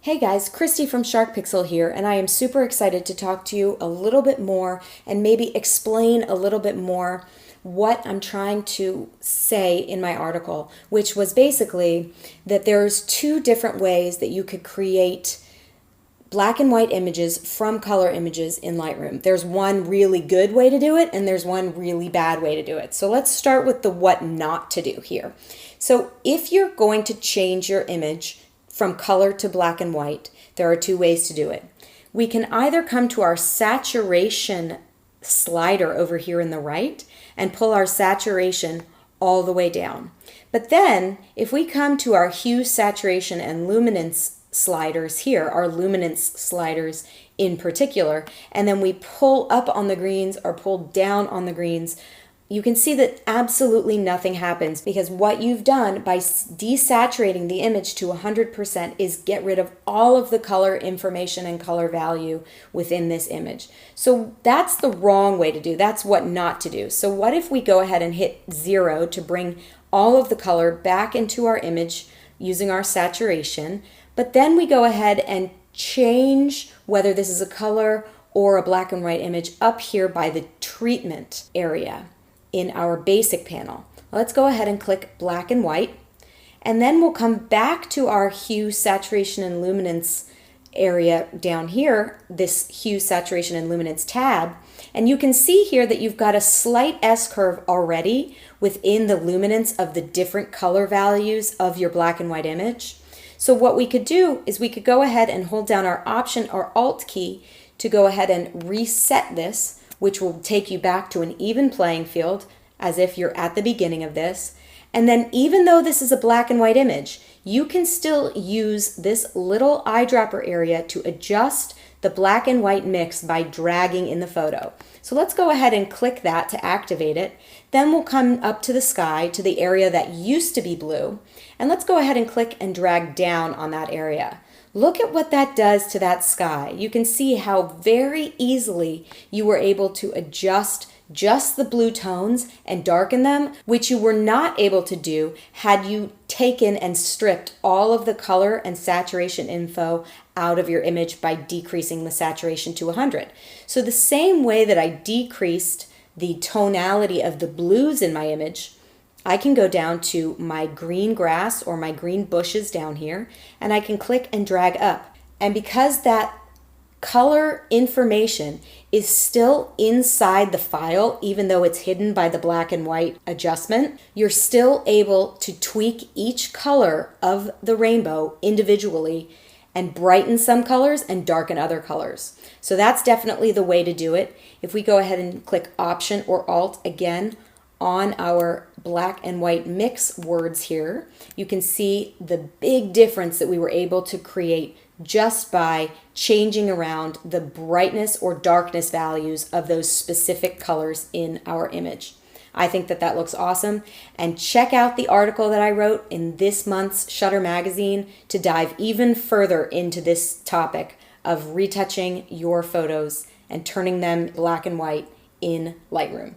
Hey guys, Christy from Shark Pixel here, and I am super excited to talk to you a little bit more and maybe explain a little bit more what I'm trying to say in my article, which was basically that there's two different ways that you could create black and white images from color images in Lightroom. There's one really good way to do it, and there's one really bad way to do it. So let's start with the what not to do here. So if you're going to change your image from color to black and white, there are two ways to do it. We can either come to our saturation slider over here in the right and pull our saturation all the way down. But then if we come to our hue, saturation, and luminance sliders here, our luminance sliders in particular, and then we pull up on the greens or pull down on the greens, you can see that absolutely nothing happens, because what you've done by desaturating the image to 100% is get rid of all of the color information and color value within this image. So that's the wrong way to do. That's what not to do. So what if we go ahead and hit 0 to bring all of the color back into our image using our saturation, but then we go ahead and change whether this is a color or a black and white image up here by the treatment area in our basic panel. Let's go ahead and click black and white, and then we'll come back to our hue, saturation, and luminance area down here, this hue, saturation, and luminance tab, and you can see here that you've got a slight S-curve already within the luminance of the different color values of your black and white image. So what we could do is we could go ahead and hold down our Option or Alt key to go ahead and reset this, which will take you back to an even playing field as if you're at the beginning of this. And then even though this is a black and white image, you can still use this little eyedropper area to adjust the black and white mix by dragging in the photo. So let's go ahead and click that to activate it. Then we'll come up to the sky, to the area that used to be blue, and let's go ahead and click and drag down on that area. Look at what that does to that sky. You can see how very easily you were able to adjust just the blue tones and darken them, which you were not able to do had you taken and stripped all of the color and saturation info out of your image by decreasing the saturation to 100. So the same way that I decreased the tonality of the blues in my image, I can go down to my green grass or my green bushes down here, and I can click and drag up. And because that color information is still inside the file, even though it's hidden by the black and white adjustment, you're still able to tweak each color of the rainbow individually and brighten some colors and darken other colors. So that's definitely the way to do it. If we go ahead and click Option or Alt again on our black and white mix words here, you can see the big difference that we were able to create just by changing around the brightness or darkness values of those specific colors in our image. I think that that looks awesome, and check out the article that I wrote in this month's Shutter magazine to dive even further into this topic of retouching your photos and turning them black and white in Lightroom.